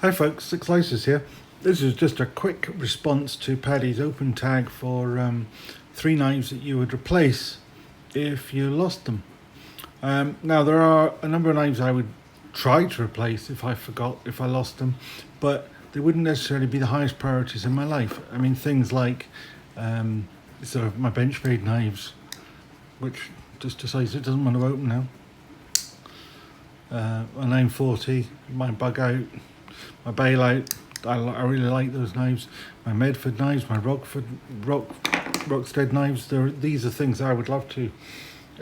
Hi folks, Six Slices here. This is just a quick response to Paddy's open tag for 3 knives that you would replace if you lost them. Now there are a number of knives I would try to replace if I lost them, but they wouldn't necessarily be the highest priorities in my life. I mean, things like sort of my Benchmade knives, which just decides it doesn't want to open now. A 940, my bug out, my bailout. I really like those knives. My Medford knives, my Rockstead knives. These are things I would love to.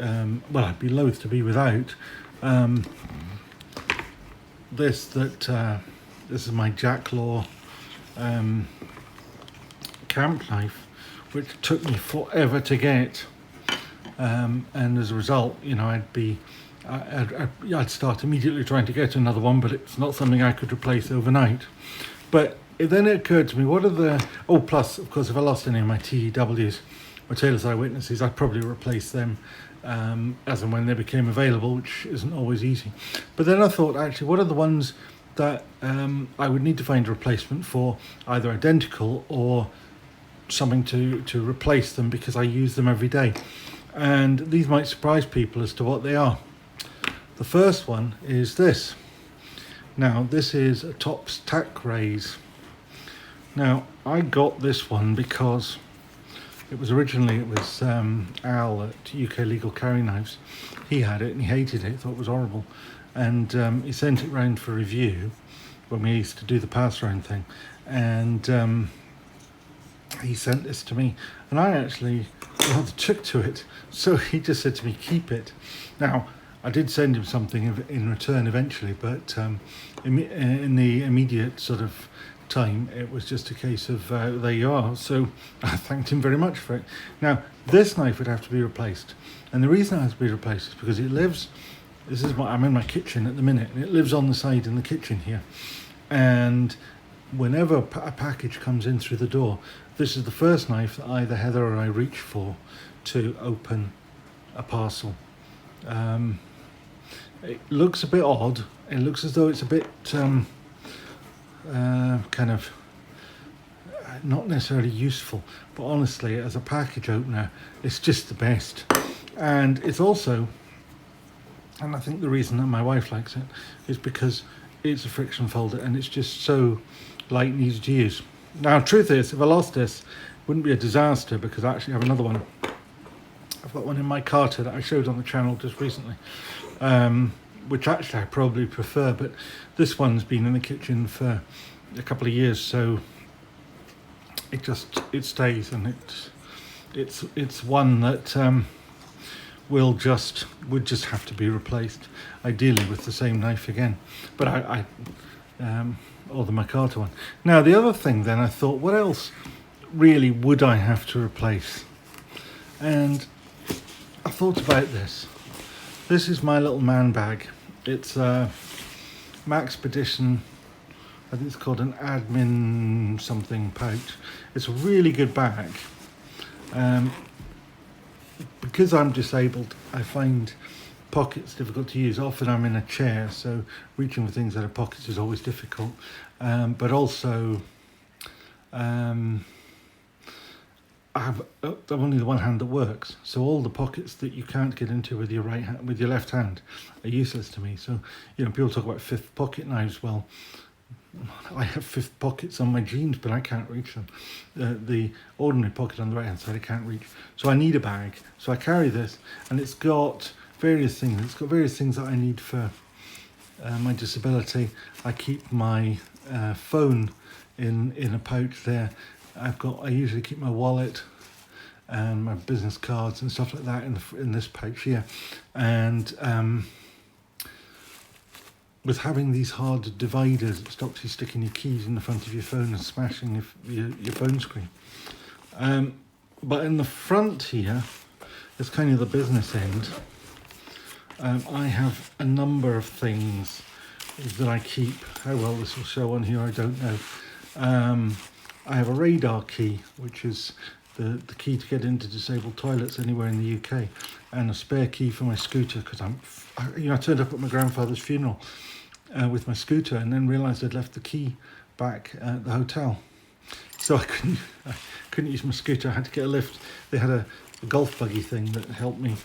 I'd be loath to be without. This is my Jacklaw camp knife, which took me forever to get, and as a result, I'd start immediately trying to get another one, but it's not something I could replace overnight. But then it occurred to me, plus, of course, if I lost any of my TEWs, my Tailor's Eyewitnesses, I'd probably replace them as and when they became available, which isn't always easy. But then I thought, actually, what are the ones that I would need to find a replacement for, either identical or something to replace them because I use them every day. And these might surprise people as to what they are. The first one is this. Now, this is a Tops tack raise. Now, I got this one because it was Al at UK Legal Carry Knives. He had it and he hated it, thought it was horrible. And he sent it round for review when we used to do the pass round thing. And he sent this to me. And I actually rather took to it. So he just said to me, keep it. Now, I did send him something in return eventually, but in the immediate sort of time, it was just a case of there you are. So I thanked him very much for it. Now, this knife would have to be replaced. And the reason it has to be replaced is because I'm in my kitchen at the minute, and it lives on the side in the kitchen here. And whenever a package comes in through the door, this is the first knife that either Heather or I reach for to open a parcel. It looks a bit odd. It looks as though it's a bit kind of not necessarily useful, but honestly, as a package opener, it's just the best. And it's also, and I think the reason that my wife likes it is because it's a friction folder and it's just so light and easy to use. Now, truth is, if I lost this, it wouldn't be a disaster because I actually have another one. I've got one in my Carter that I showed on the channel just recently, which actually I probably prefer, but this one's been in the kitchen for a couple of years, so it stays, and it's one that would just have to be replaced, ideally with the same knife again. But or the Micarta one. Now, the other thing then, I thought, what else really would I have to replace? And I thought about this. This is my little man bag. It's a Maxpedition, I think it's called an admin something pouch. It's a really good bag. Because I'm disabled, I find pockets difficult to use. Often I'm in a chair, so reaching for things out of pockets is always difficult. But also, I'm only the one hand that works, so all the pockets that you can't get into with your right hand, with your left hand, are useless to me. So, people talk about fifth pocket knives. Well, I have fifth pockets on my jeans, but I can't reach them. The ordinary pocket on the right hand side, I can't reach. So I need a bag. So I carry this, and it's got various things. It's got various things that I need for my disability. I keep my phone in a pouch there. I usually keep my wallet and my business cards and stuff like that in this pouch here. And with having these hard dividers, it stops you sticking your keys in the front of your phone and smashing your phone screen. But in the front here, it's kind of the business end. I have a number of things that I keep. How well this will show on here, I don't know. I have a radar key, which is the key to get into disabled toilets anywhere in the UK, and a spare key for my scooter because I turned up at my grandfather's funeral with my scooter, and then realised I'd left the key back at the hotel. So I couldn't use my scooter. I had to get a lift. They had a golf buggy thing that helped me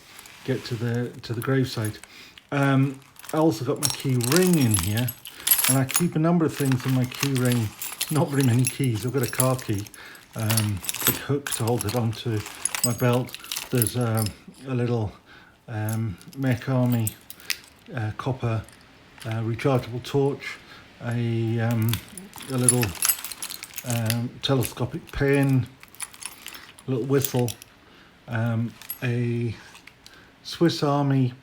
get to the gravesite. I also got my key ring in here, and I keep a number of things in my key ring. Not very many keys. I've got a car key, big hook to hold it onto my belt. There's a little Mech Army copper rechargeable torch, a little telescopic pen, a little whistle, a Swiss Army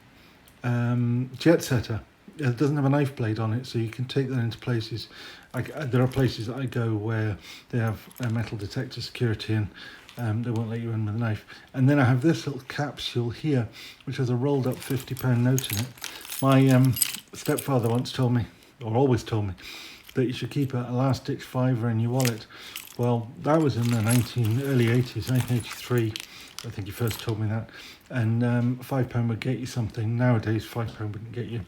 jet setter. It doesn't have a knife blade on it, so you can take that into places. There are places that I go where they have a metal detector security, and they won't let you in with a knife. And then I have this little capsule here, which has a rolled up £50 note in it. My stepfather once told me, or always told me, that you should keep a last-ditch fiver in your wallet. Well, that was in the early 80s, 1983. I think he first told me that. And £5 would get you something. Nowadays, £5 wouldn't get you,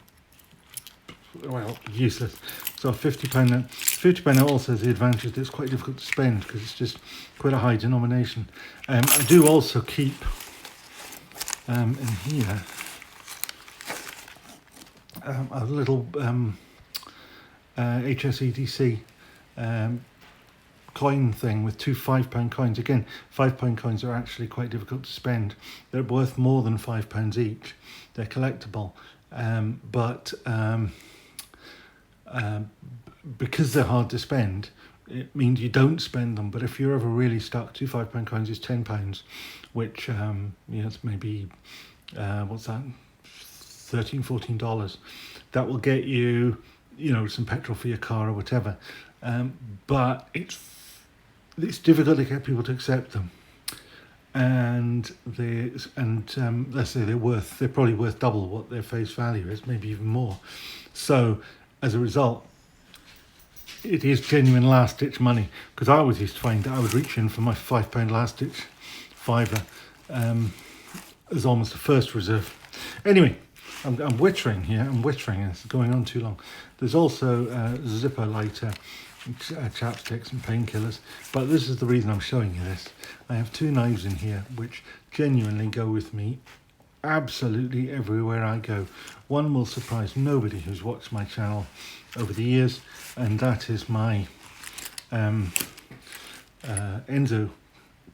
well, useless. So a £50 note. £50 note also has the advantage that it's quite difficult to spend because it's just quite a high denomination. I do also keep in here a little HSEDC coin thing with two £5 coins. Again, £5 coins are actually quite difficult to spend. They're worth more than £5 each. They're collectible, but because they're hard to spend, it means you don't spend them. But if you're ever really stuck, two £5 coins is £10, which it's maybe what's that, $13, $14. That will get you, some petrol for your car or whatever. But it's difficult to get people to accept them, and let's say they're probably worth double what their face value is, maybe even more. So as a result, it is genuine last-ditch money, because I always used to find that I would reach in for my £5 last-ditch fiver as almost a first reserve. Anyway, I'm wittering here. It's going on too long. There's also Zippo lighter, chapsticks and painkillers, but this is the reason I'm showing you this. I have two knives in here which genuinely go with me absolutely everywhere I go. One will surprise nobody who's watched my channel over the years, and that is my Enzo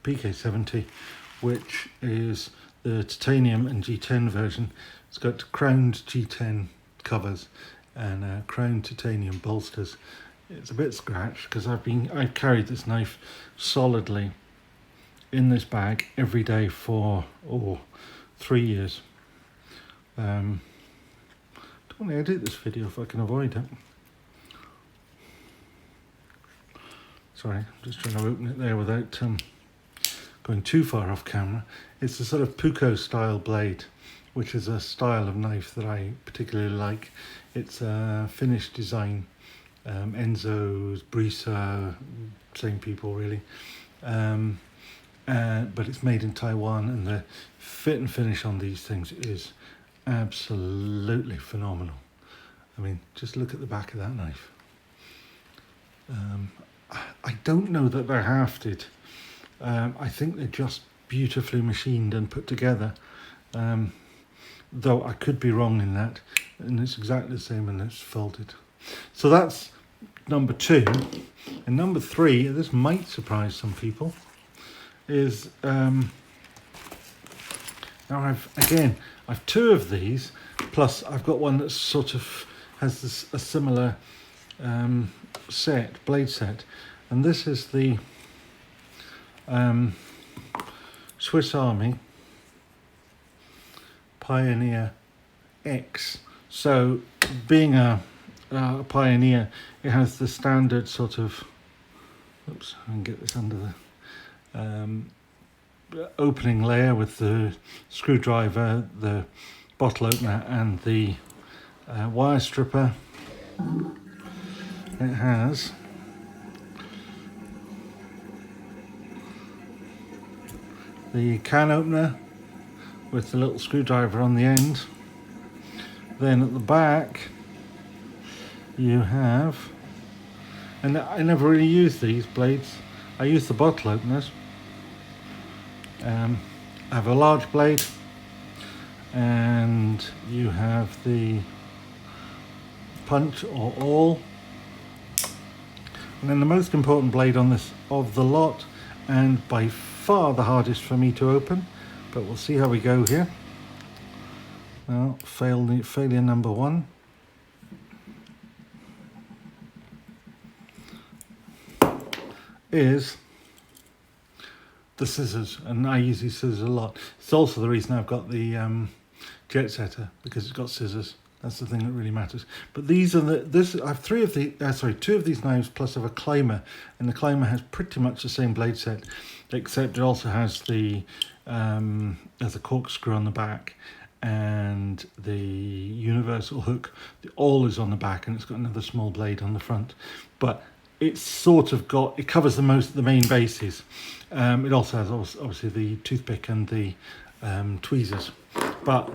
PK70, which is the titanium and G10 version. It's got crowned G10 covers and crowned titanium bolsters. It's a bit scratched because I've carried this knife solidly in this bag every day for 3 years. Don't want to edit this video if I can avoid it. Sorry, I'm just trying to open it there without going too far off camera. It's a sort of Puko style blade, which is a style of knife that I particularly like. It's a Finnish design. Enzo's, Brisa, same people really. But it's made in Taiwan, and the fit and finish on these things is absolutely phenomenal. I mean, just look at the back of that knife. I don't know that they're hafted. I think they're just beautifully machined and put together. Though I could be wrong in that, and it's exactly the same when it's folded. So that's number 2. And number 3, this might surprise some people, is now I've 2 of these, plus I've got one that sort of has a similar blade set, and this is the Swiss Army Pioneer X. So being a Pioneer, it has the standard sort of, oops, I can get this under the opening layer with the screwdriver, the bottle opener and the wire stripper. It has the can opener with the little screwdriver on the end. Then at the back you have, and I never really use these blades. I use the bottle openers. I have a large blade, and you have the punch or awl, and then the most important blade on this of the lot, and by far the hardest for me to open, but we'll see how we go here. Well, failure number 1. Is the scissors, and I use these scissors a lot. It's also the reason I've got the jet setter, because it's got scissors. That's the thing that really matters. But these are I have 2 of these knives, plus I have a climber, and the climber has pretty much the same blade set, except it also has there's a corkscrew on the back, and the universal hook. The awl is on the back, and it's got another small blade on the front. But it's sort of it covers the main bases. It also has obviously the toothpick and the tweezers. But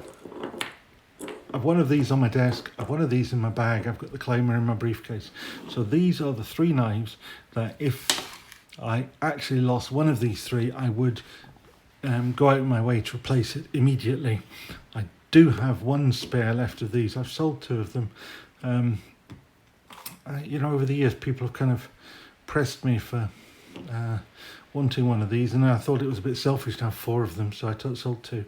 I've one of these on my desk, I've one of these in my bag, I've got the climber in my briefcase. So these are the 3 knives that if I actually lost one of these 3, I would go out of my way to replace it immediately. I do have 1 spare left of these. I've sold 2 of them. You know, over the years, people have kind of pressed me for wanting one of these, and I thought it was a bit selfish to have 4 of them, so I sold 2.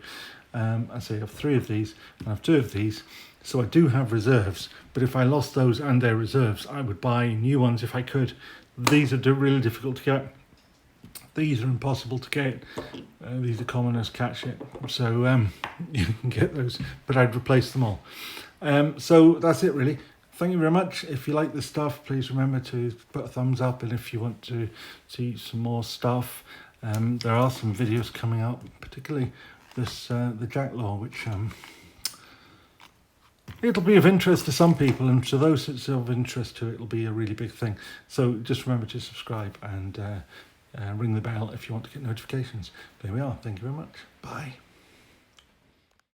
I say I have 3 of these, and I have 2 of these, so I do have reserves. But if I lost those and their reserves, I would buy new ones if I could. These are really difficult to get. These are impossible to get. These are common as cat shit, so you can get those, but I'd replace them all. So that's it really. Thank you very much. If you like this stuff, please remember to put a thumbs up, and if you want to see some more stuff, there are some videos coming up, particularly this the Jack Law, which it'll be of interest to some people, and to those that's of interest to it, it'll be a really big thing. So just remember to subscribe and ring the bell if you want to get notifications. There we are. Thank you very much. Bye.